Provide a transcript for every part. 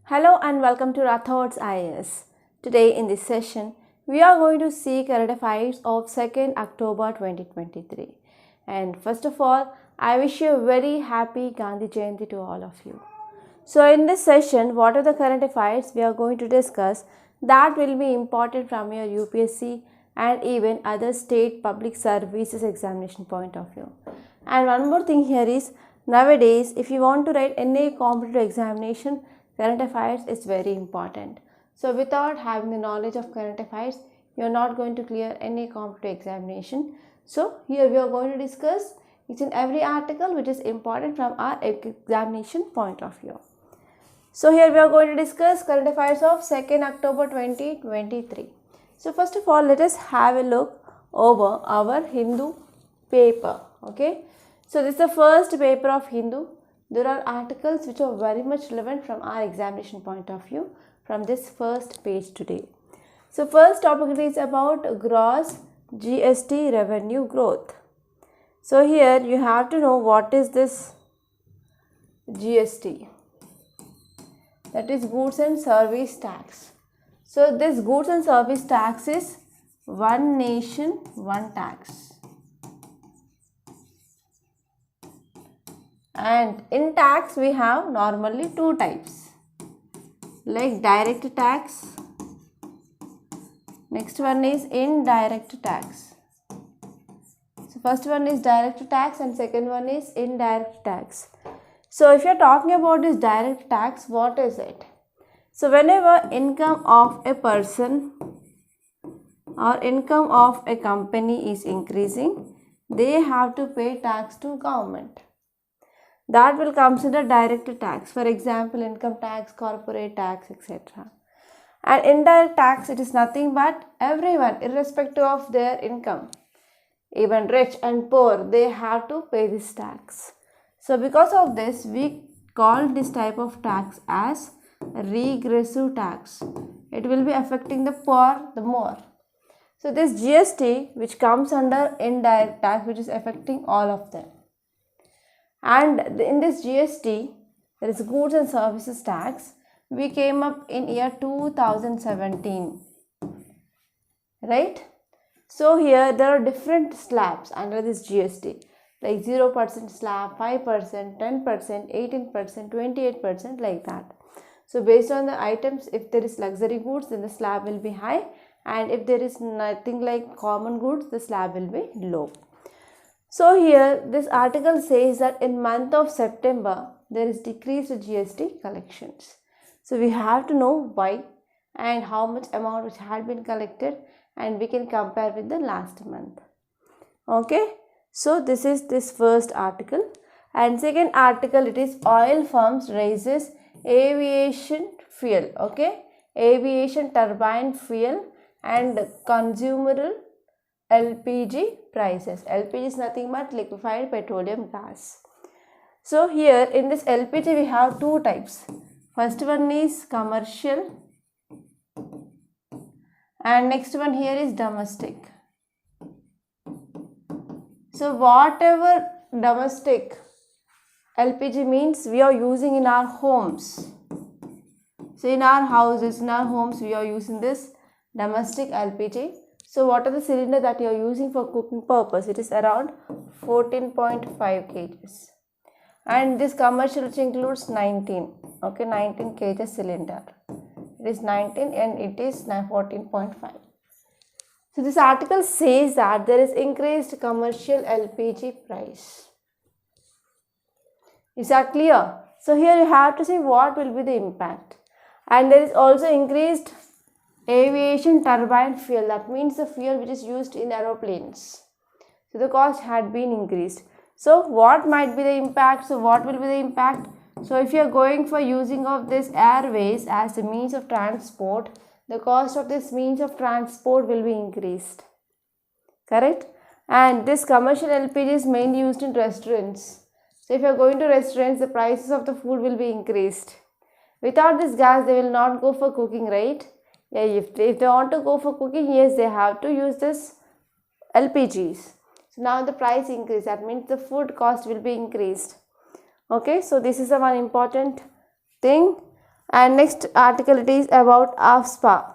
Hello and welcome to Rathod's IAS. Today in this session, we are going to see current affairs of 2nd October 2023. And first of all, I wish you a very happy Gandhi Jayanti to all of you. So in this session, what are the current affairs we are going to discuss that will be important from your UPSC and even other state public services examination point of view. And one more thing here is, nowadays if you want to write any competitive examination, current affairs is very important. So without having the knowledge of current affairs, you are not going to clear any competitive examination. So here we are going to discuss each and every article which is important from our examination point of view. So here we are going to discuss current affairs of 2nd October 2023. So first of all, let us have a look over our Hindu paper. Okay. So this is the first paper of Hindu. There are articles which are very much relevant from our examination point of view from this first page today. So first topic is about gross GST revenue growth. So here you have to know what is this GST. That is goods and service tax. So this goods and service tax is one nation, one tax. And in tax we have normally two types, like direct tax. Next one is indirect tax. So first one is direct tax and second one is indirect tax. So if you are talking about this direct tax, what is it? So whenever income of a person or income of a company is increasing, they have to pay tax to government. That will consider direct tax. For example, income tax, corporate tax, etc. And indirect tax, it is nothing but everyone, irrespective of their income, even rich and poor, they have to pay this tax. So because of this, we call this type of tax as regressive tax. It will be affecting the poor the more. So this GST, which comes under indirect tax, which is affecting all of them. And in this GST, there is goods and services tax. We came up in year 2017, right? So here there are different slabs under this GST, like 0% slab, 5%, 10%, 18%, 28%, like that. So based on the items, if there is luxury goods, then the slab will be high, and if there is nothing like common goods, the slab will be low. So here this article says that in month of September there is decreased GST collections. So we have to know why and how much amount which had been collected, and we can compare with the last month. Okay, so this is this first article. And second article, it is oil firms raises aviation fuel. Okay, aviation turbine fuel and consumable LPG prices. LPG is nothing but liquefied petroleum gas. So here in this LPG we have two types. First one is commercial and next one here is domestic. So whatever domestic LPG means, we are using in our homes. So in our houses, in our homes, we are using this domestic LPG. So what are the cylinder that you are using for cooking purpose? It is around 14.5 kgs. And this commercial, which includes 19, okay, 19 kg cylinder. It is 19 and it is 14.5. So this article says that there is increased commercial LPG price. Is that clear? So here you have to see what will be the impact. And there is also increased aviation turbine fuel. That means the fuel which is used in aeroplanes. So the cost had been increased. So what might be the impact? So what will be the impact? So if you are going for using of this airways as a means of transport, the cost of this means of transport will be increased. Correct? And this commercial LPG is mainly used in restaurants. So if you are going to restaurants, the prices of the food will be increased. Without this gas, they will not go for cooking, right? Yeah, if they want to go for cooking, yes, they have to use this LPGs. So now the price increase, that means the food cost will be increased. Okay, so this is the one important thing. And next article, it is about AFSPA.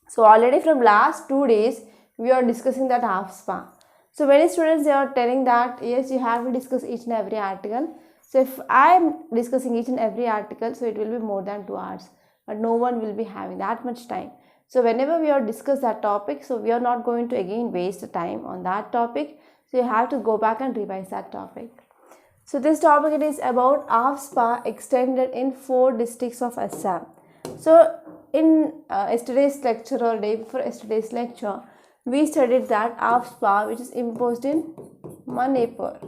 So already from last 2 days we are discussing that AFSPA. So many students, they are telling that yes, you have to discuss each and every article. So if I am discussing each and every article, so it will be more than 2 hours, but no one will be having that much time. So whenever we are discuss that topic, so we are not going to again waste the time on that topic. So you have to go back and revise that topic. So this topic, it is about AFSPA extended in 4 districts of Assam. So in yesterday's lecture or day before yesterday's lecture, we studied that AFSPA which is imposed in Manipur,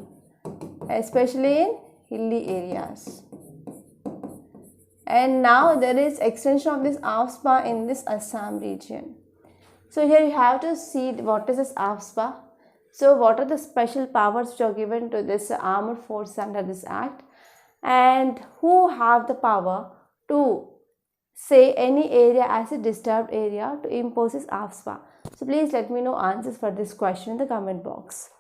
especially in hilly areas. And now there is extension of this AFSPA in this Assam region. So here you have to see what is this AFSPA. So what are the special powers which are given to this armed force under this act, and who have the power to say any area as a disturbed area to impose this AFSPA. So please let me know answers for this question in the comment box.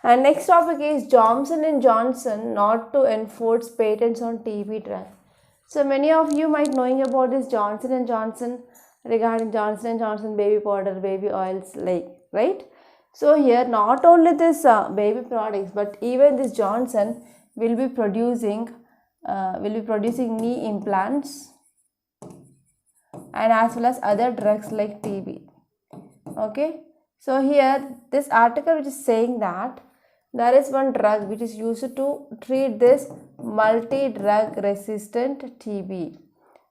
And next topic is Johnson & Johnson not to enforce patents on TB drug. So many of you might knowing about this Johnson & Johnson, regarding Johnson & Johnson baby powder, baby oils, like, right? So here not only this baby products, but even this Johnson will be producing knee implants and as well as other drugs like TB. Okay, so here this article which is saying that there is one drug which is used to treat this multi-drug resistant TB.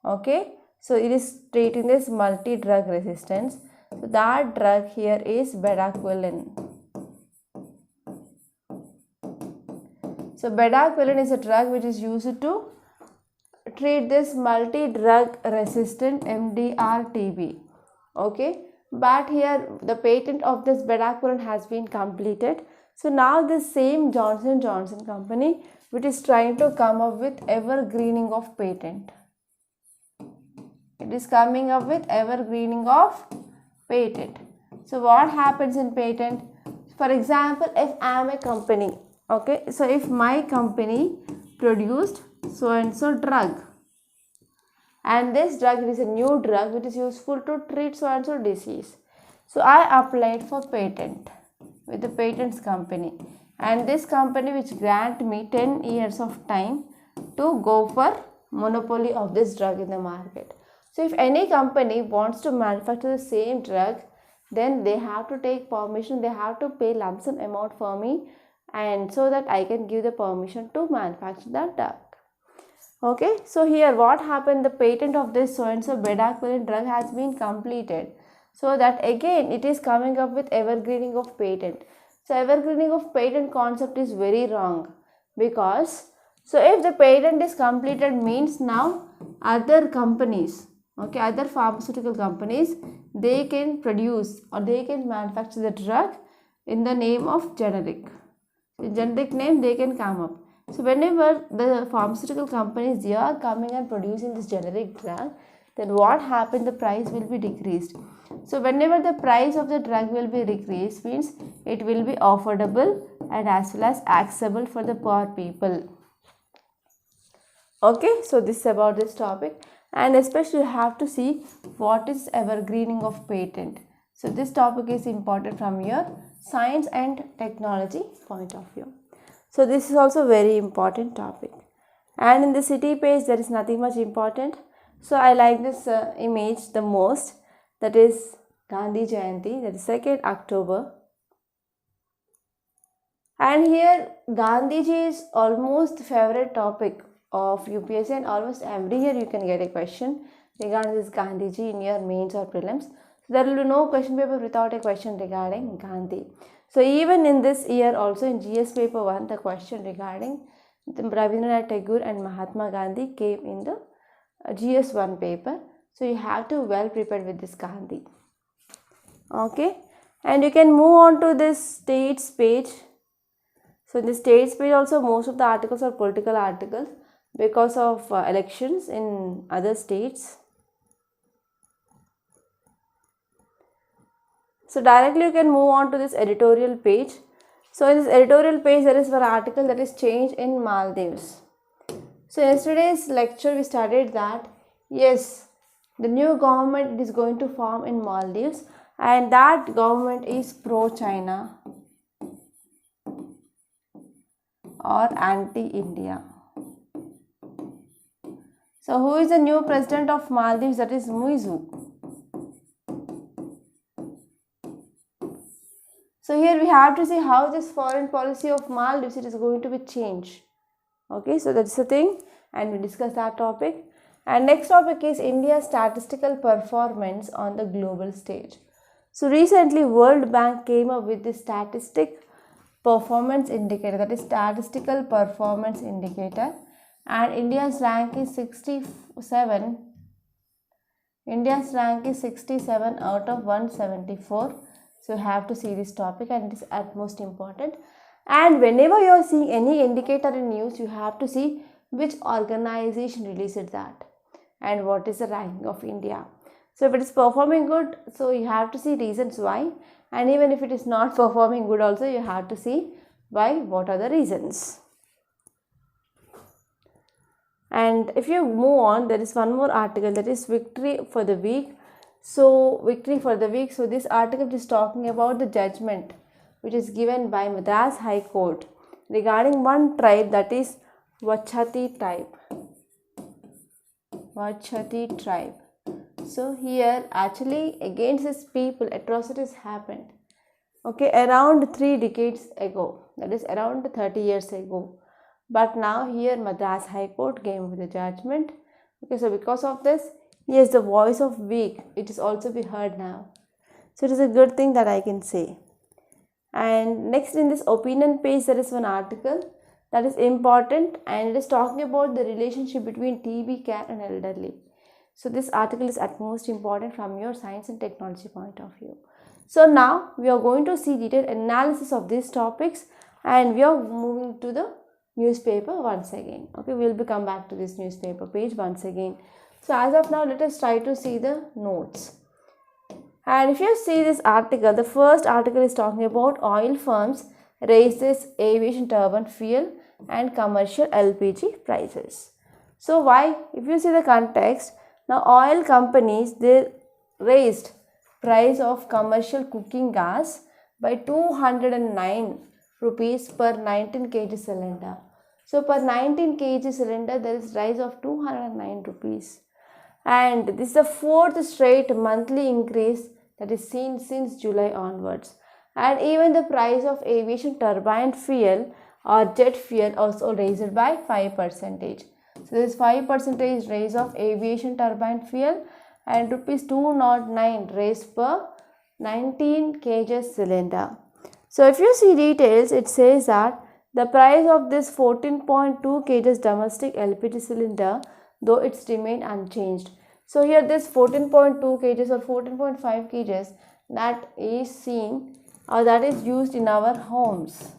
Okay, so it is treating this multi-drug resistance. So that drug here is bedaquiline. So bedaquiline is a drug which is used to treat this multi-drug resistant MDR TB. Okay, but here the patent of this bedaquiline has been completed. So now this same Johnson & Johnson company which is trying to come up with evergreening of patent. It is coming up with evergreening of patent. So what happens in patent? For example, if I am a company, okay, so if my company produced so and so drug, and this drug is a new drug which is useful to treat so and so disease, so I applied for patent with the patents company, and this company which grant me 10 years of time to go for monopoly of this drug in the market. So if any company wants to manufacture the same drug, then they have to take permission, they have to pay lump sum amount for me, and so that I can give the permission to manufacture that drug. Okay, so here what happened, the patent of this so and so bedaquiline drug has been completed. So that again it is coming up with evergreening of patent. So evergreening of patent concept is very wrong, because so if the patent is completed means now other companies, okay, other pharmaceutical companies, they can produce or they can manufacture the drug in the name of generic. So generic name they can come up. So whenever the pharmaceutical companies, they are coming and producing this generic drug, then what happened, the price will be decreased. So whenever the price of the drug will be decreased, means it will be affordable and as well as accessible for the poor people. Okay, so this is about this topic, and especially you have to see what is evergreening of patent. So this topic is important from your science and technology point of view. So this is also very important topic. And in the city page there is nothing much important. So I like this image the most, that is Gandhi Jayanti, that is 2nd October. And here Gandhiji is almost favorite topic of UPSC, and almost every year you can get a question regarding this Gandhiji in your mains or prelims. So there will be no question paper without a question regarding Gandhi. So even in this year also in GS paper 1, the question regarding Rabindranath Tagore and Mahatma Gandhi came in the GS 1 paper. So you have to well prepared with this Gandhi. Okay, and you can move on to this states page. So in the states page also most of the articles are political articles because of elections in other states. So directly you can move on to this editorial page. So in this editorial page there is one article that is change in Maldives. So yesterday's lecture we studied that Yes, the new government is going to form in Maldives, and that government is pro-China or anti-India. So who is the new president of Maldives? That is Muizu. So here we have to see how this foreign policy of Maldives it is going to be changed. Okay, so that's the thing, and we discuss that topic. And next topic is India's statistical performance on the global stage. So recently World Bank came up with the statistic performance indicator, that is statistical performance indicator, and India's rank is 67. India's rank is 67 out of 174. So you have to see this topic, and it is at most important. And whenever you are seeing any indicator in news, you have to see which organization released that and what is the ranking of India. So if it is performing good, so you have to see reasons why, and even if it is not performing good also, you have to see why, what are the reasons. And if you move on, there is one more article, that is Victory for the Week. So Victory for the Week, so this article is talking about the judgment which is given by Madras High Court regarding one tribe, that is Vachati tribe. Vachati tribe. So here actually against these people atrocities happened. Okay, around 3 decades ago, that is around 30 years ago. But now here Madras High Court came with a judgment. Okay, so because of this, yes, the voice of weak, it is also be heard now. So it is a good thing that I can say. And next in this opinion page, there is one article that is important, and it is talking about the relationship between TB care and elderly. So this article is at most important from your science and technology point of view. So now we are going to see detailed analysis of these topics, and we are moving to the newspaper once again. Okay, we will be come back to this newspaper page once again. So as of now, let us try to see the notes. And if you see this article, the first article is talking about oil firms raises aviation turbine fuel and commercial LPG prices. So why? If you see the context, now oil companies, they raised price of commercial cooking gas by 209 rupees per 19 kg cylinder. So per 19 kg cylinder, there is rise of 209 rupees. And this is the fourth straight monthly increase that is seen since July onwards. And even the price of aviation turbine fuel or jet fuel also raised by 5%. So this 5% raise of aviation turbine fuel and rupees 209 raise per 19 kg cylinder. So if you see details, it says that the price of this 14.2 kg domestic LPG cylinder, though it's remained unchanged. So here this 14.2 kg or 14.5 kg that is seen or that is used in our homes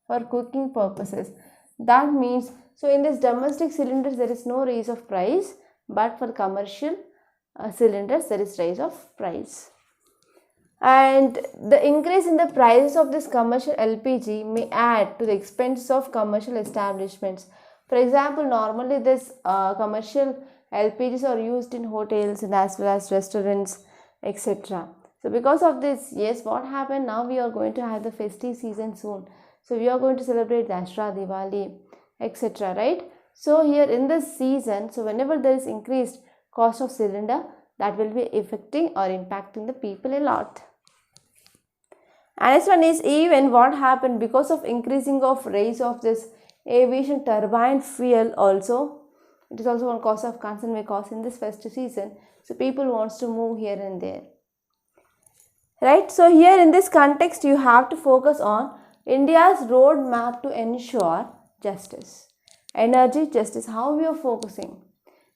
for cooking purposes. That means, so in this domestic cylinders there is no raise of price, but for commercial cylinders there is rise of price. And the increase in the prices of this commercial LPG may add to the expense of commercial establishments. For example, normally this commercial LPGs are used in hotels and as well as restaurants, etc. So because of this, yes, what happened now, we are going to have the festive season soon. So we are going to celebrate Dashra, Diwali, etc. Right? So here in this season, so whenever there is increased cost of cylinder, that will be affecting or impacting the people a lot. And next one is even what happened because of increasing of raise of this aviation turbine fuel also. It is also one cause of concern because in this festive season, so people wants to move here and there. Right? So here in this context, you have to focus on India's roadmap to ensure justice. Energy justice, how we are focusing.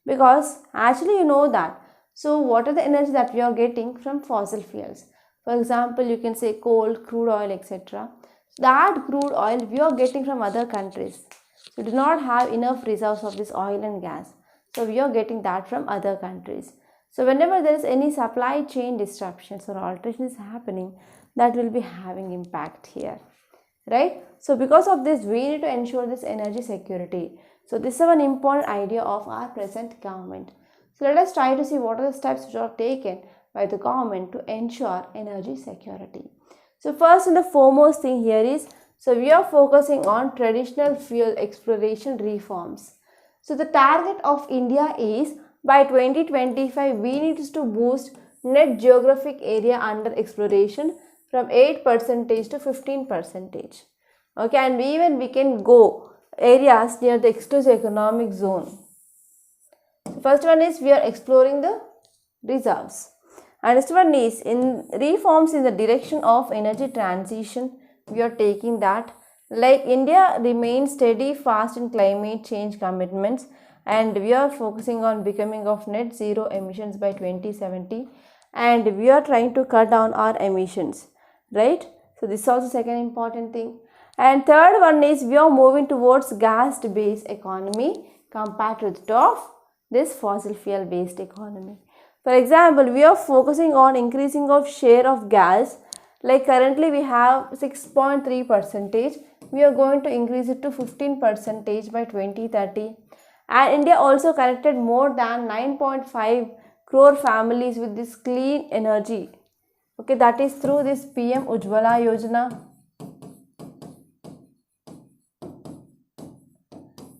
Because actually you know that. So what are the energy that we are getting from fossil fuels? For example, you can say coal, crude oil, etc. That crude oil we are getting from other countries. So do not have enough reserves of this oil and gas. So we are getting that from other countries. So whenever there is any supply chain disruptions or alterations happening, that will be having impact here. Right? So because of this, we need to ensure this energy security. So this is one important idea of our present government. So let us try to see what are the steps which are taken by the government to ensure energy security. So first and the foremost thing here is, so we are focusing on traditional fuel exploration reforms. So the target of India is by 2025 we need to boost net geographic area under exploration from 8% to 15%. Okay, and even we can go areas near the exclusive economic zone. So first one is we are exploring the reserves. And next one is in reforms in the direction of energy transition. We are taking that, like India remains steady fast in climate change commitments, and we are focusing on becoming of net zero emissions by 2070, and we are trying to cut down our emissions, right? So this is also second important thing. And third one is we are moving towards gas based economy compared to that of this fossil fuel based economy. For example, we are focusing on increasing of share of gas. Like currently we have 6.3%. We are going to increase it to 15% by 2030. And India also connected more than 9.5 crore families with this clean energy. Okay, that is through this PM Ujjwala Yojana.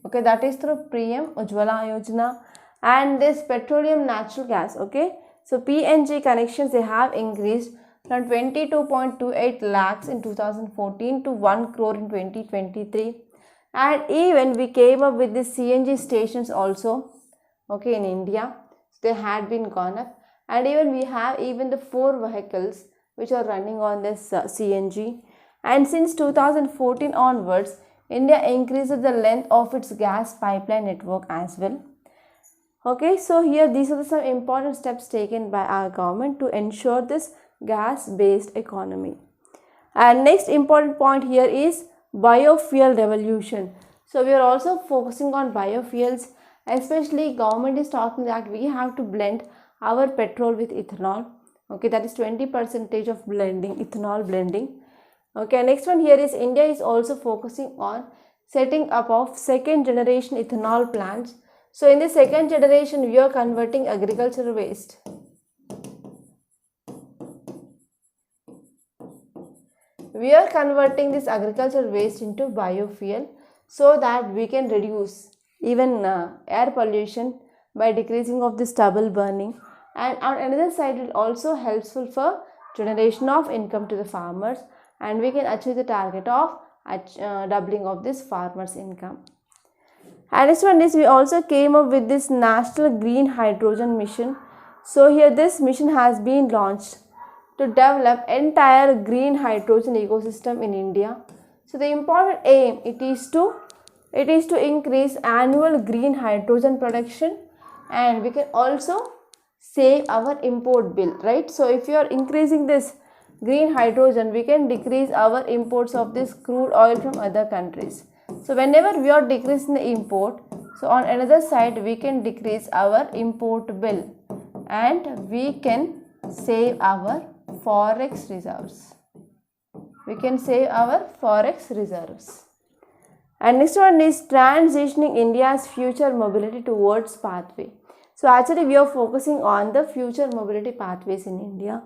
Okay, that is through PM Ujjwala Yojana. And this petroleum natural gas, okay, so PNG connections they have increased from 22.28 lakhs in 2014 to 1 crore in 2023, and even we came up with the CNG stations also, okay, in India. So they had been gone up, and even we have even the 4 vehicles which are running on this CNG. And since 2014 onwards, India increased the length of its gas pipeline network as well. Okay, so here these are some important steps taken by our government to ensure this gas based economy. And next important point here is biofuel revolution. So we are also focusing on biofuels, especially government is talking that we have to blend our petrol with ethanol. Okay, that is 20% of blending, ethanol blending. Okay, next one here is India is also focusing on setting up of second generation ethanol plants. So in the second generation, we are converting agricultural waste. We are converting this agricultural waste into biofuel so that we can reduce even air pollution by decreasing of the stubble burning. And on another side, it also helpful for generation of income to the farmers, and we can achieve the target of doubling of this farmers' income. And next one is we also came up with this National Green Hydrogen Mission. So here this mission has been launched to develop entire green hydrogen ecosystem in India. So the important aim it is to increase annual green hydrogen production, and we can also save our import bill, right? So if you are increasing this green hydrogen, we can decrease our imports of this crude oil from other countries. So whenever we are decreasing the import, so on another side we can decrease our import bill, and we can save our forex reserves. We can save our forex reserves. And next one is transitioning India's future mobility towards pathway. So actually we are focusing on the future mobility pathways in India.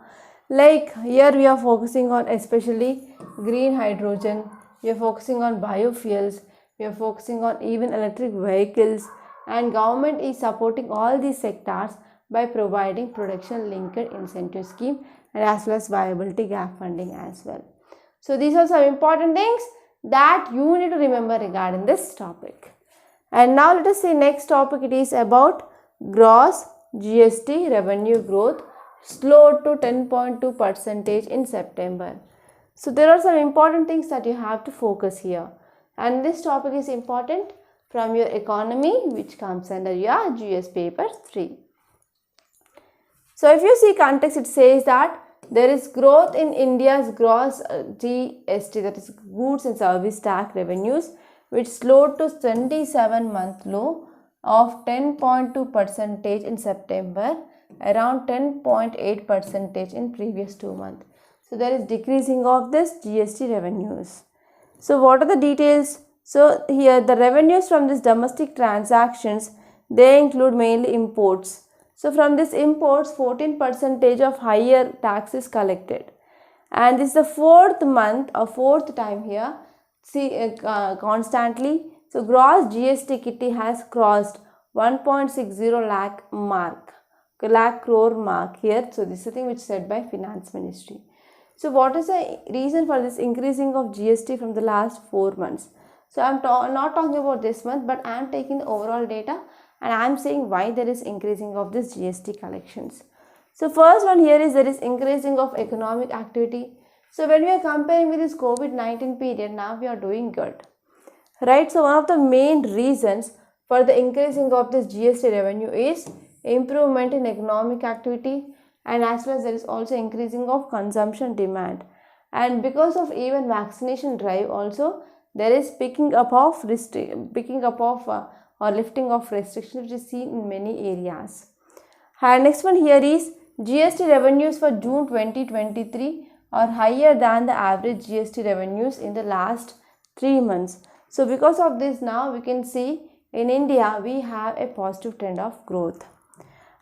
Like here we are focusing on especially green hydrogen, we are focusing on biofuels, we are focusing on even electric vehicles, and government is supporting all these sectors by providing production linked incentive scheme and as well as viability gap funding as well. So these are some important things that you need to remember regarding this topic. And now let us see next topic. It is about gross GST revenue growth slowed to 10.2% in September. So there are some important things that you have to focus here, and this topic is important from your economy, which comes under your GS paper 3. So if you see context, it says that there is growth in India's gross GST, that is goods and service tax revenues, which slowed to 27-month low of 10.2% in September, around 10.8% in previous 2 months. So there is decreasing of this GST revenues. So what are the details? So here the revenues from these domestic transactions, they include mainly imports So from this imports, 14% of higher tax is collected. And this is the fourth month or fourth time here, see constantly. So gross GST kitty has crossed 1.60 lakh crore mark here. So this is the thing which is said by Finance Ministry. So what is the reason for this increasing of GST from the last 4 months? So I am not talking about this month, but I am taking the overall data and I am saying why there is increasing of this GST collections. So first one here is there is increasing of economic activity. So when we are comparing with this COVID-19 period, now we are doing good, right? So one of the main reasons for the increasing of this GST revenue is improvement in economic activity, and as well as there is also increasing of consumption demand. And because of even vaccination drive also, there is picking up of or lifting of restrictions which is seen in many areas. And next one here is GST revenues for June 2023 are higher than the average GST revenues in the last 3 months. So because of this, now we can see in India we have a positive trend of growth.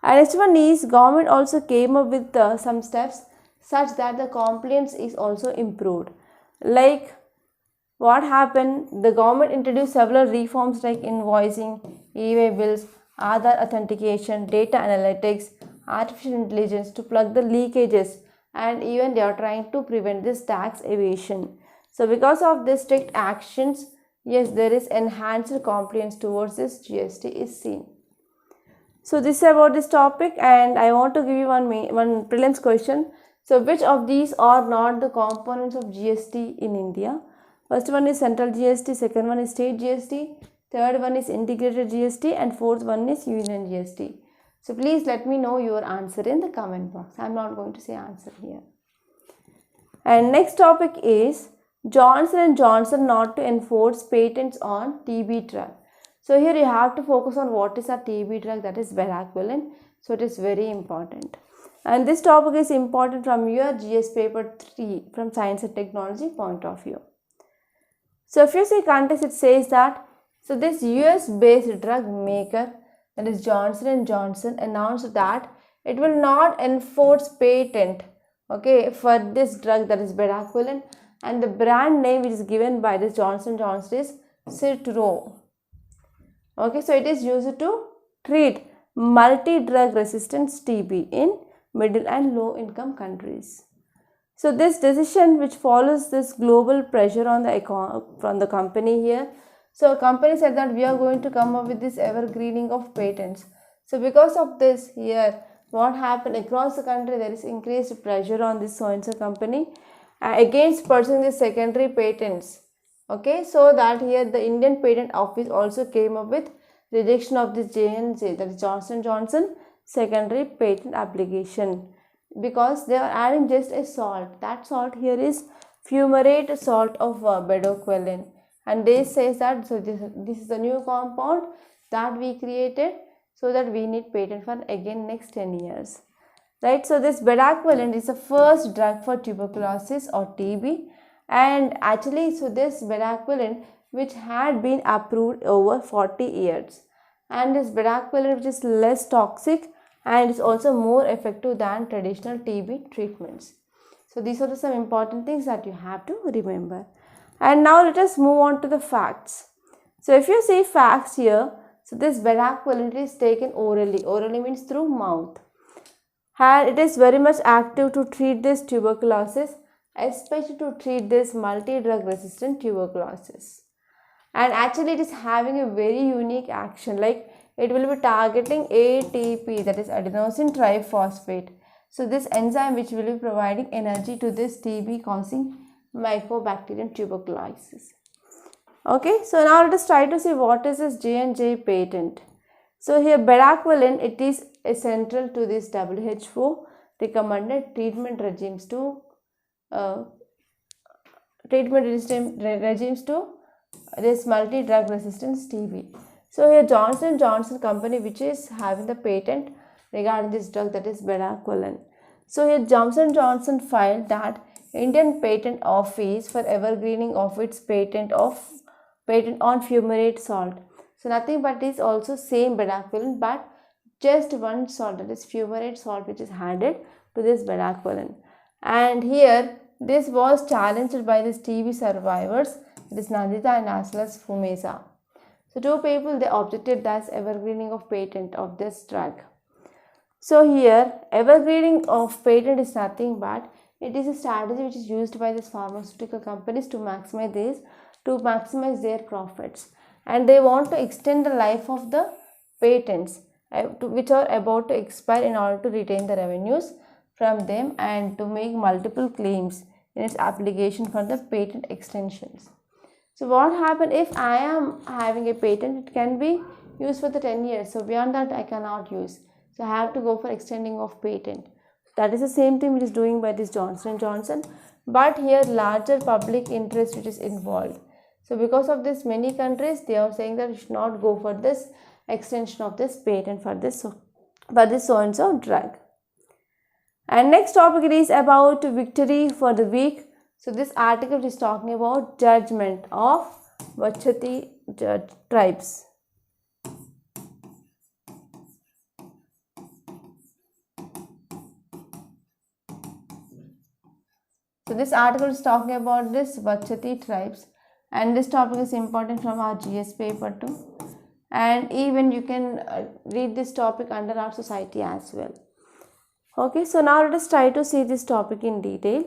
And next one is government also came up with some steps such that the compliance is also improved. Like what happened, the government introduced several reforms like invoicing, e-way bills, Aadhaar authentication, data analytics, artificial intelligence to plug the leakages, and even they are trying to prevent this tax evasion. So because of this strict actions, yes, there is enhanced compliance towards this GST is seen. So this is about this topic, and I want to give you one prelims question. So which of these are not the components of GST in India? First one is central GST, second one is state GST, third one is integrated GST, and fourth one is union GST. So please let me know your answer in the comment box. I am not going to say answer here. And next topic is Johnson & Johnson not to enforce patents on TB drug. So here you have to focus on what is a TB drug, that is bedaquiline. So it is very important. And this topic is important from your GS paper 3 from science and technology point of view. So if you see context, it says that so this US based drug maker, that is Johnson & Johnson, announced that it will not enforce patent, okay, for this drug, that is bedaquiline, and the brand name which is given by this Johnson & Johnson is Citro. Okay, so it is used to treat multi-drug resistance TB in middle and low income countries. So this decision which follows this global pressure on from the company here. So company said that we are going to come up with this evergreening of patents. So because of this here, what happened across the country, there is increased pressure on this so-and-so company against pursuing the secondary patents. Okay, so that here the Indian Patent Office also came up with rejection of this J&J, that is Johnson & Johnson secondary patent application, because they are adding just a salt. That salt here is fumarate salt of bedaquiline, and they say that so this is the new compound that we created, so that we need patent for again next 10 years, right? So this bedaquiline is the first drug for tuberculosis or TB, and actually so this bedaquiline which had been approved over 40 years, and this bedaquiline which is less toxic and is also more effective than traditional TB treatments. So these are some important things that you have to remember. And now let us move on to the facts. So if you see facts here, so this bedaquiline is taken orally. Orally means through mouth. And it is very much active to treat this tuberculosis, especially to treat this multi-drug resistant tuberculosis. And actually it is having a very unique action, like it will be targeting ATP, that is adenosine triphosphate. So this enzyme which will be providing energy to this TB causing Mycobacterium tuberculosis. Okay, so now let us try to see what is this J&J patent. So here bedaquiline, it is essential to this WHO recommended treatment regimes to this multi-drug resistance TB. So here Johnson & Johnson company which is having the patent regarding this drug, that is bedaquiline. So here Johnson & Johnson filed that Indian Patent Office for evergreening of its patent on fumarate salt. So nothing but is also same bedaquiline, but just one salt, that is fumarate salt, which is added to this badaquiline. And here this was challenged by these TB survivors, that is Nandita and as well as Fumeza. So two people, they objected that's evergreening of patent of this drug. So here evergreening of patent is nothing but it is a strategy which is used by these pharmaceutical companies to maximize their profits, and they want to extend the life of the patents which are about to expire in order to retain the revenues from them and to make multiple claims in its application for the patent extensions. So what happens if I am having a patent? It can be used for the 10 years. So beyond that I cannot use. So I have to go for extending of patent. That is the same thing which is doing by this Johnson & Johnson. But here larger public interest which is involved. So because of this, many countries, they are saying that you should not go for this extension of this patent for this so and so drug. And next topic is about victory for the week. So this article is talking about judgment of Vachati tribes. So this article is talking about this Vachati tribes, and this topic is important from our GS paper too. And even you can read this topic under our society as well. Okay, so now let us try to see this topic in detail.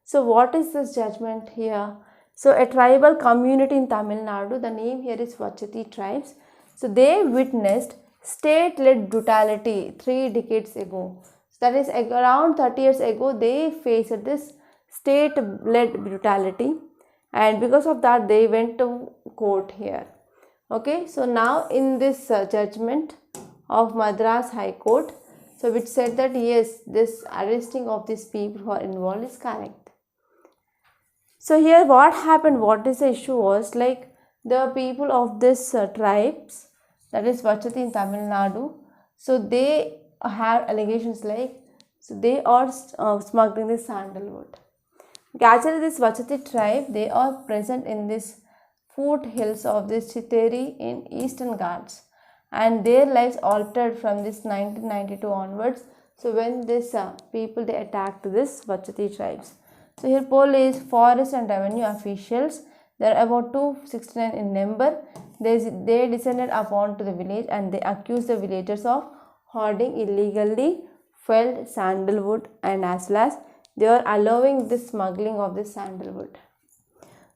So what is this judgment here? So a tribal community in Tamil Nadu, the name here is Vachati tribes. So they witnessed state-led brutality 3 decades ago. So that is around 30 years ago they faced this state-led brutality, and because of that they went to court here. Okay, so now in this judgment of Madras High Court, so which said that yes, this arresting of these people who are involved is correct. So here what happened, what is the issue was like the people of this tribes, that is Vachati in Tamil Nadu, so they have allegations like, so they are smuggling this sandalwood. Actually this Vachati tribe, they are present in this foothills of this Chiteri in Eastern Ghats, and their lives altered from this 1992 onwards. So when this people they attacked this Vachati tribes. So here police, forest and revenue officials, they are about 269 in number. They descended upon to the village and they accused the villagers of hoarding illegally felled sandalwood, and as well as they are allowing the smuggling of this sandalwood.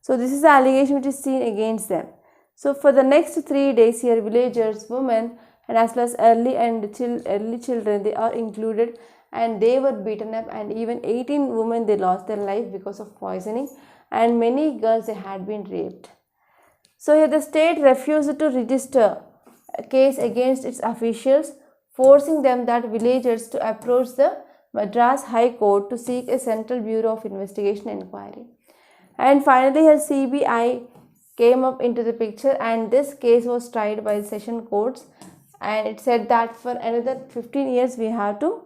So this is the allegation which is seen against them. So for the next 3 days here, villagers, women and as well as early children, they are included, and they were beaten up, and even 18 women they lost their life because of poisoning, and many girls they had been raped. So here the state refused to register a case against its officials, forcing them that villagers to approach the Madras High Court to seek a Central Bureau of Investigation inquiry. And finally here CBI came up into the picture, and this case was tried by session courts, and it said that for another 15 years we have to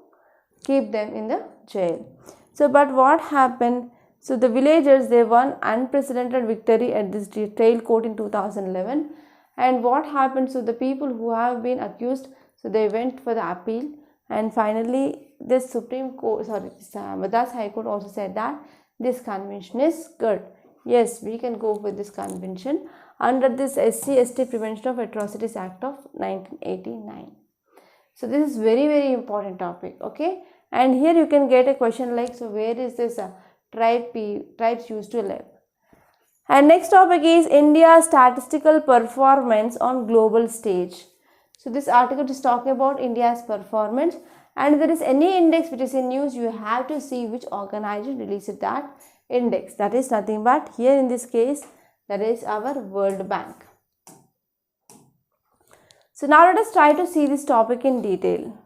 keep them in the jail. So but what happened? So the villagers they won unprecedented victory at this trial court in 2011. And what happened? So the people who have been accused, so they went for the appeal, and finally this Supreme Court, Madras High Court also said that this convention is good. Yes, we can go with this convention under this SC/ST Prevention of Atrocities Act of 1989. So this is very important topic. Okay, and here you can get a question like, so where is this tribes used to live? And next topic is India's statistical performance on global stage. So this article is talking about India's performance, and if there is any index which is in news, you have to see which organization released that index. That is nothing but here in this case, that is our World Bank. So now let us try to see this topic in detail.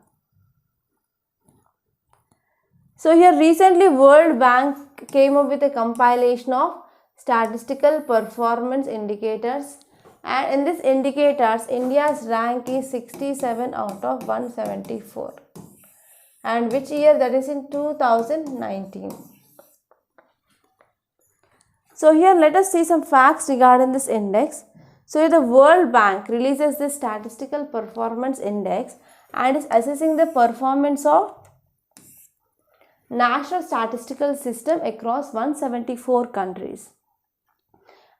So here recently World Bank came up with a compilation of statistical performance indicators, and in this indicators India's rank is 67 out of 174, and which year? That is in 2019. So here let us see some facts regarding this index. So here the World Bank releases this statistical performance index, and is assessing the performance of national statistical system across 174 countries.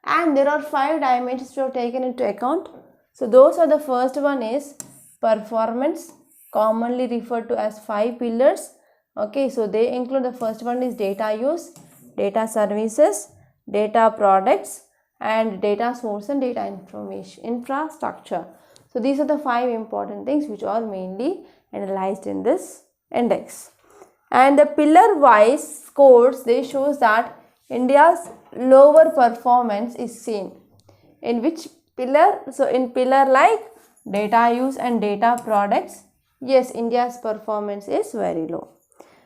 And there are 5 dimensions which are taken into account. So those are, the first one is performance, commonly referred to as 5 pillars. Okay, so they include, the first one is data use, data services, data products, and data source and data information infrastructure. So these are the 5 important things which are mainly analyzed in this index. And the pillar wise scores, they shows that India's lower performance is seen. In which pillar? So in pillar like data use and data products, yes, India's performance is very low.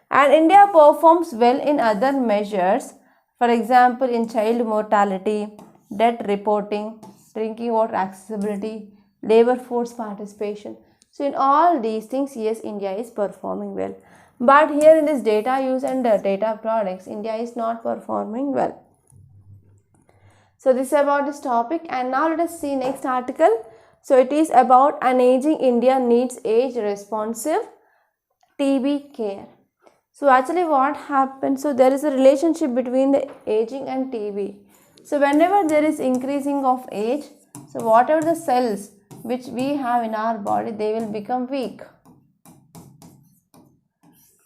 And India performs well in other measures, for example in child mortality, debt reporting, drinking water accessibility, labor force participation. So in all these things, yes, India is performing well. But here in this data use and data products, India is not performing well. So this is about this topic, and now let us see next article. So it is about an aging India needs age responsive TB care. So actually what happens, so there is a relationship between the aging and TB. So whenever there is increasing of age, so whatever the cells which we have in our body, they will become weak.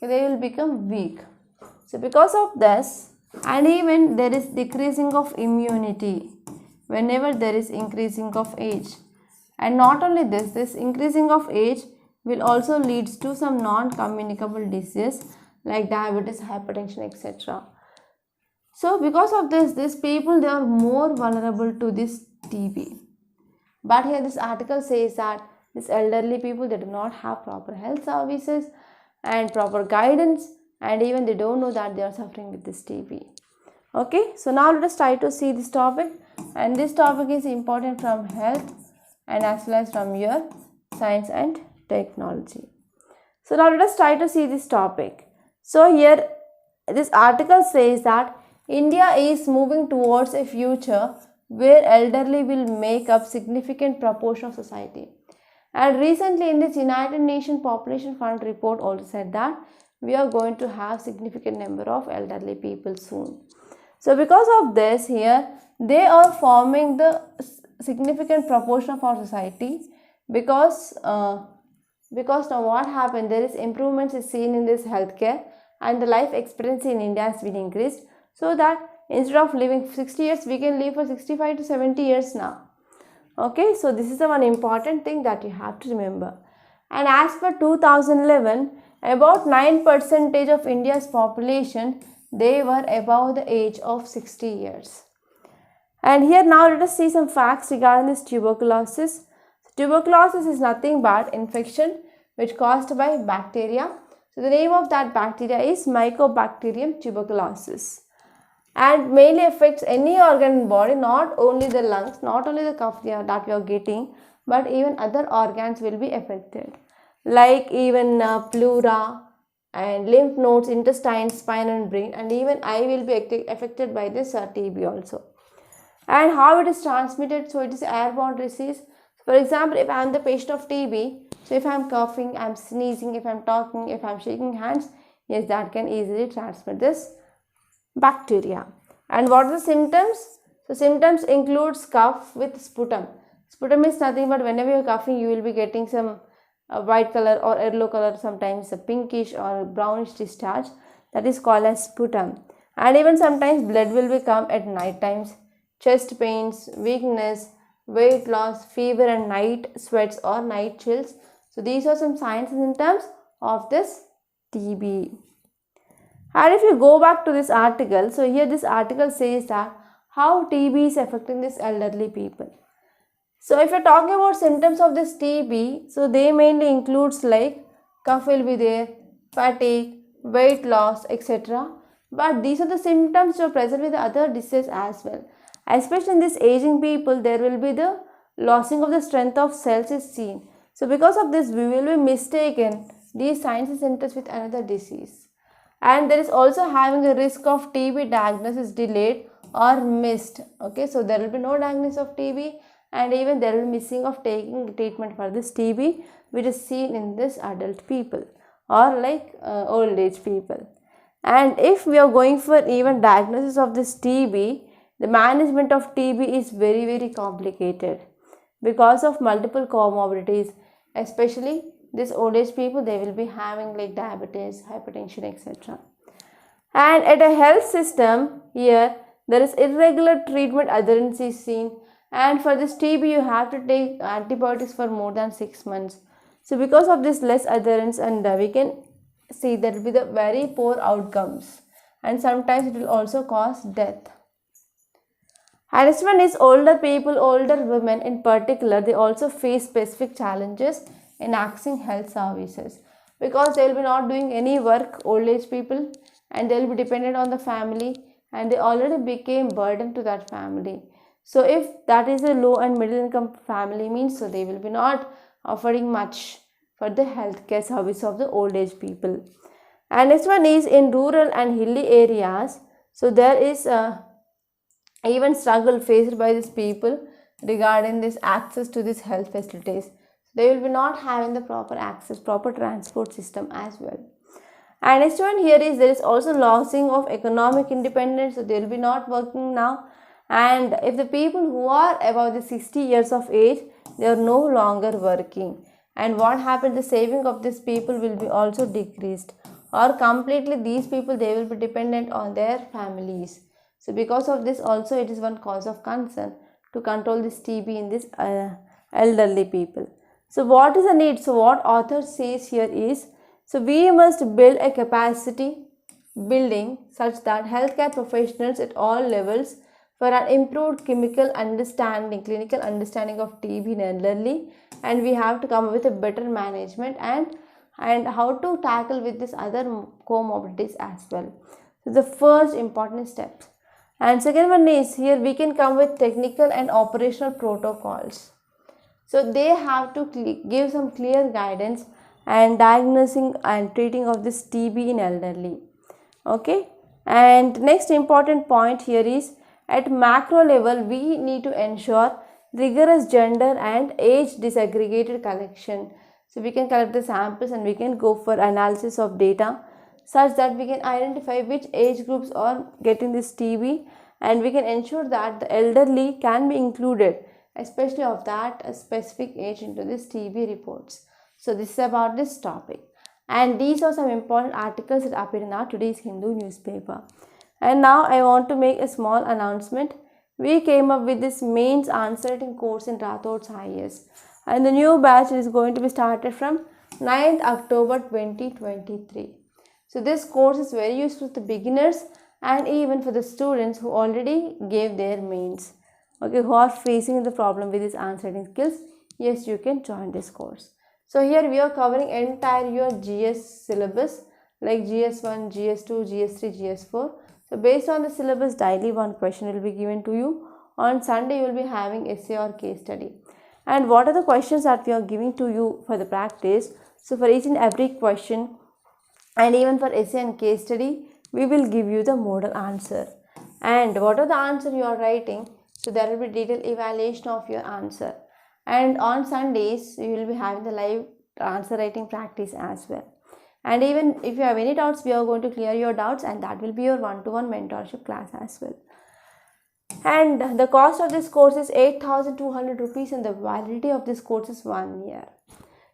They will become weak. So because of this, and even there is decreasing of immunity whenever there is increasing of age. And not only this increasing of age will also leads to some non-communicable diseases like diabetes, hypertension, etc. So because of this, these people, they are more vulnerable to this TB. But here this article says that these elderly people, they do not have proper health services and proper guidance, and even they don't know that they are suffering with this TB. Okay, so now let us try to see this topic, and this topic is important from health and as well as from your science and technology. So now let us try to see this topic. So here this article says that India is moving towards a future where elderly will make up significant proportion of society. And recently in this United Nations Population Fund report also said that we are going to have significant number of elderly people soon. So because of this, here they are forming the significant proportion of our society, because now what happened, there is improvements is seen in this healthcare, and the life expectancy in India has been increased, so that instead of living 60 years, we can live for 65 to 70 years now. Okay, so this is the one important thing that you have to remember. And as per 2011, about 9% of India's population, they were above the age of 60 years. And here now let us see some facts regarding this tuberculosis. Tuberculosis is nothing but infection which caused by bacteria. So the name of that bacteria is Mycobacterium tuberculosis, and mainly affects any organ in body, not only the lungs, not only the cough that we are getting, but even other organs will be affected, like even pleura and lymph nodes, intestine, spine and brain, and even eye will be affected by this TB also. And how it is transmitted, so it is airborne disease. For example, if I am the patient of TB, so if I am coughing, I am sneezing, if I am talking, if I am shaking hands, yes, that can easily transmit this bacteria. And what are the symptoms? So symptoms includes cough with sputum. Sputum is nothing but whenever you are coughing, you will be getting some white color or yellow color, sometimes a pinkish or brownish discharge, that is called as sputum. And even sometimes blood will become at night times, chest pains, weakness, weight loss, fever and night sweats or night chills. So these are some signs and symptoms of this TB. And if you go back to this article, so here this article says that how TB is affecting these elderly people. So if you're talking about symptoms of this TB, so they mainly includes like cough will be there, fatigue, weight loss, etc. But these are the symptoms which are present with the other diseases as well. Especially in these aging people, there will be the losing of the strength of cells is seen. So because of this, we will be mistaken these signs and symptoms with another disease. And there is also having a risk of TB diagnosis delayed or missed. Okay, so there will be no diagnosis of TB, and even there will be missing of taking treatment for this TB which is seen in this adult people or like old age people. And if we are going for even diagnosis of this TB, the management of TB is very complicated because of multiple comorbidities, especially this old age people, they will be having like diabetes, hypertension, etc. And at a health system here, there is irregular treatment adherence is seen, and for this TB you have to take antibiotics for more than 6 months. So because of this less adherence, and we can see that will be the very poor outcomes, and sometimes it will also cause death. And this one is older people, older women in particular, they also face specific challenges in accessing health services because they will be not doing any work, old age people, and they will be dependent on the family, and they already became burden to that family. So if that is a low and middle income family means, so they will be not offering much for the healthcare service of the old age people. And next one is in rural and hilly areas. So there is even struggle faced by these people regarding this access to these health facilities. They will be not having the proper access, proper transport system as well. And next one here is there is also losing of economic independence, so they will be not working now. And if the people who are above the 60 years of age, they are no longer working, and what happens, the saving of these people will be also decreased, or completely these people they will be dependent on their families. So because of this also it is one cause of concern to control this TB in this elderly people. So what is the need? So what author says here is, so we must build a capacity building such that healthcare professionals at all levels for an improved clinical understanding of TB in elderly, and we have to come up with a better management and how to tackle with this other comorbidities as well. So the first important steps. And second one is here we can come with technical and operational protocols. So they have to give some clear guidance and diagnosing and treating of this TB in elderly. Okay. And next important point here is at macro level we need to ensure rigorous gender and age disaggregated collection. So we can collect the samples and we can go for analysis of data such that we can identify which age groups are getting this TB, and we can ensure that the elderly can be included, especially of that specific age, into this TB reports. So this is about this topic, and these are some important articles that appeared in our today's Hindu newspaper. And now I want to make a small announcement. We came up with this mains answer writing course in Rathod's IAS, and the new batch is going to be started from 9th October 2023. So this course is very useful to beginners and even for the students who already gave their mains, okay, who are facing the problem with this answer writing skills. Yes, you can join this course. So here we are covering entire your GS syllabus like GS1, GS2, GS3, GS4. So based on the syllabus, daily one question will be given to you. On Sunday you will be having essay or case study. And what are the questions that we are giving to you for the practice? So for each and every question, and even for essay and case study, we will give you the model answer. And what are the answer you are writing? So there will be detailed evaluation of your answer. And on Sundays, you will be having the live answer writing practice as well. And even if you have any doubts, we are going to clear your doubts, and that will be your one-to-one mentorship class as well. And the cost of this course is 8,200 rupees, and the validity of this course is 1 year.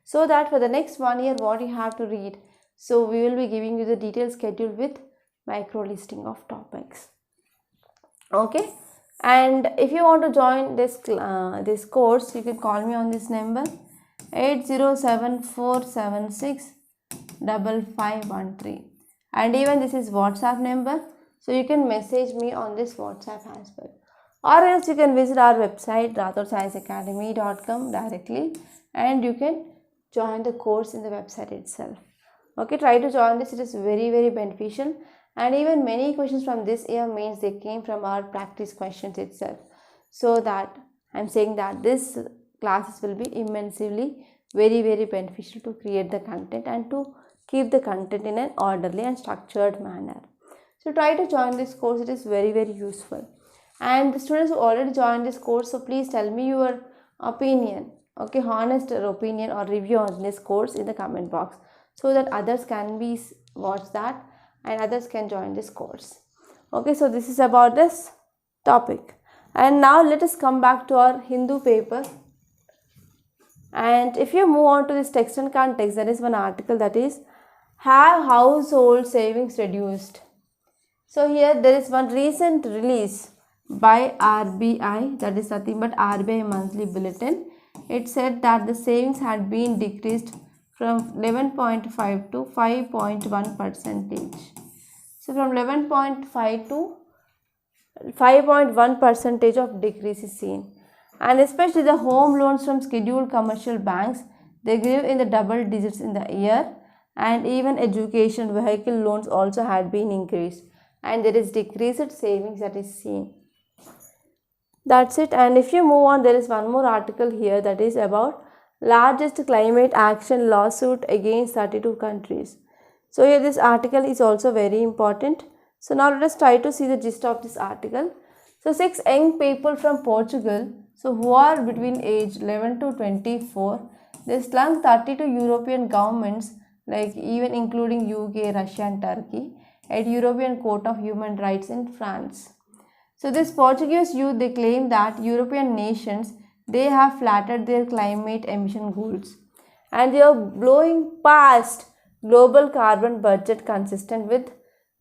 So that for the next 1 year, what you have to read. So we will be giving you the detailed schedule with micro listing of topics. Okay. And if you want to join this course, you can call me on this number 8074765513, and even this is WhatsApp number, so you can message me on this WhatsApp as well, or else you can visit our website rathodscienceacademy.com directly, and you can join the course in the website itself. Okay, try to join this. It is very beneficial, and even many questions from this year means they came from our practice questions itself. So that I'm saying that this classes will be immensely very beneficial to create the content and to keep the content in an orderly and structured manner. So try to join this course. It is very useful. And the students who already joined this course, so please tell me your opinion. okay, honest opinion or review on this course in the comment box, so that others can be watch that and others can join this course. Okay, so this is about this topic. And now let us come back to our Hindu paper. And if you move on to this text and context, there is one article that is, have household savings reduced. So here there is one recent release by RBI, that is nothing but RBI monthly bulletin. It said that the savings had been decreased from 11.5 to 5.1 percentage. So from 11.5 to 5.1 percentage of decrease is seen. And especially the home loans from scheduled commercial banks, they grew in the double digits in the year, and even education vehicle loans also had been increased, and there is decreased savings that is seen. That's it. And if you move on, there is one more article here that is about largest climate action lawsuit against 32 countries. So here this article is also very important. So now let us try to see the gist of this article. So 6 young people from Portugal, so who are between age 11 to 24, they slung 32 European governments, like even including UK, Russia and Turkey, at European Court of Human Rights in France. So this Portuguese youth, they claim that European nations, they have flattered their climate emission goals, and they are blowing past global carbon budget consistent with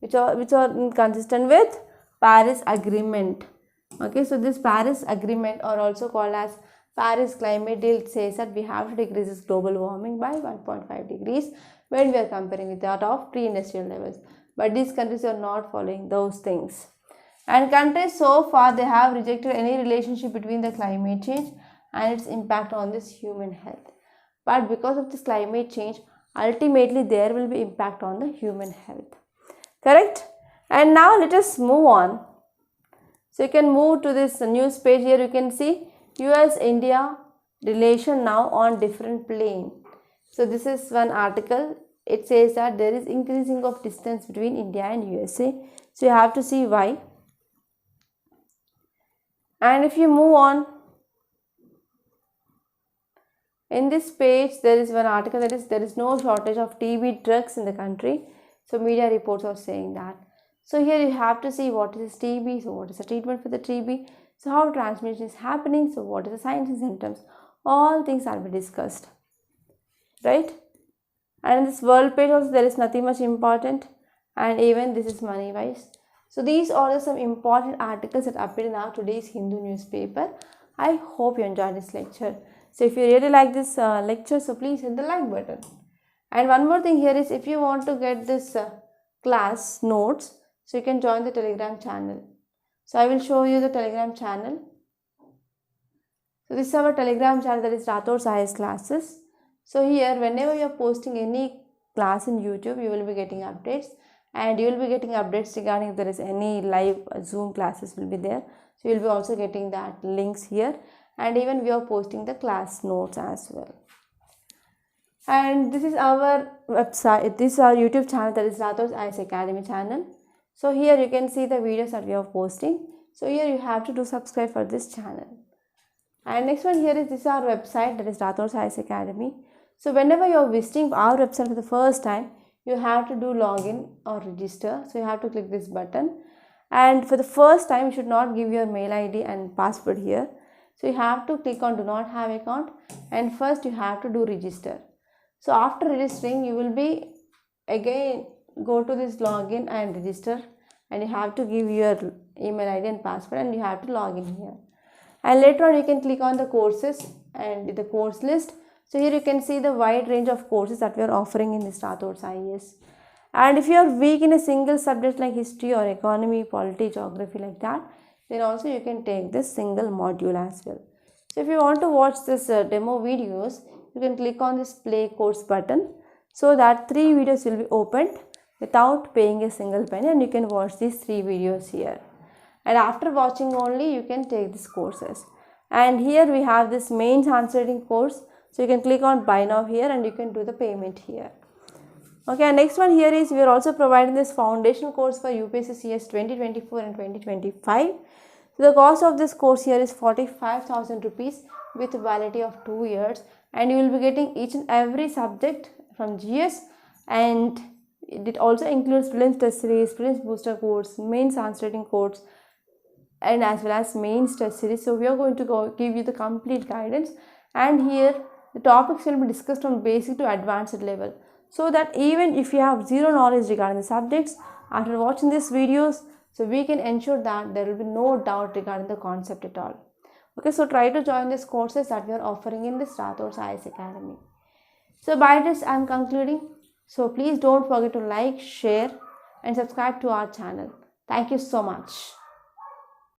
which are consistent with Paris Agreement. Okay, so this Paris Agreement, or also called as Paris Climate Deal, says that we have to decrease this global warming by 1.5 degrees when we are comparing with that of pre-industrial levels. But these countries are not following those things. And countries so far, they have rejected any relationship between the climate change and its impact on this human health. But because of this climate change, ultimately there will be impact on the human health. Correct? And now let us move on. So you can move to this news page. Here you can see US-India relation now on different plane. So this is one article. It says that there is increasing of distance between India and USA. So you have to see why. And if you move on, in this page there is one article that is, there is no shortage of TB drugs in the country. So media reports are saying that. So here you have to see what is TB, so what is the treatment for the TB, so how transmission is happening, so what is the signs and symptoms, all things are be discussed, right? And in this world page also there is nothing much important, and even this is money wise. So these are some important articles that appear in our today's Hindu newspaper. I hope you enjoyed this lecture. So if you really like this lecture, so please hit the like button. And one more thing here is, if you want to get this class notes, so you can join the Telegram channel. So I will show you the Telegram channel. So this is our Telegram channel, that is Rathod's IS classes. So here whenever you are posting any class in YouTube, you will be getting updates, and you will be getting updates regarding if there is any live Zoom classes will be there. So you will be also getting that links here, and even we are posting the class notes as well. And this is our website, this is our YouTube channel, that is Rathod's IS Academy channel. So here you can see the videos that we are posting. So here you have to do subscribe for this channel. And next one here is, this is our website, that is Rathod's IS Academy. So whenever you are visiting our website for the first time, you have to do login or register. So you have to click this button. And for the first time, you should not give your mail ID and password here. So you have to click on do not have account, and first you have to do register. So after registering, you will be again go to this login and register, and you have to give your email ID and password, and you have to log in here. And later on you can click on the courses and the course list. So here you can see the wide range of courses that we are offering in this Rathod's IS. And if you are weak in a single subject like history or economy, polity, geography like that, then also you can take this single module as well. So if you want to watch this demo videos, you can click on this play course button, so that 3 videos will be opened without paying a single penny, and you can watch these 3 videos here. And after watching only, you can take these courses. And here we have this main answer writing course. So you can click on buy now here, and you can do the payment here. Okay, and next one here is, we are also providing this foundation course for UPSC CS 2024 and 2025. So the cost of this course here is 45,000 rupees with validity of 2 years, and you will be getting each and every subject from GS, and it also includes prelims test series, prelims booster course, mains answering course, and as well as mains test series. So we are going to give you the complete guidance, and here the topics will be discussed from basic to advanced level, so that even if you have zero knowledge regarding the subjects, after watching these videos, so we can ensure that there will be no doubt regarding the concept at all. Okay, so try to join these courses that we are offering in this Rathod's IAS Academy. So by this I am concluding. So please don't forget to like, share and subscribe to our channel. Thank you so much.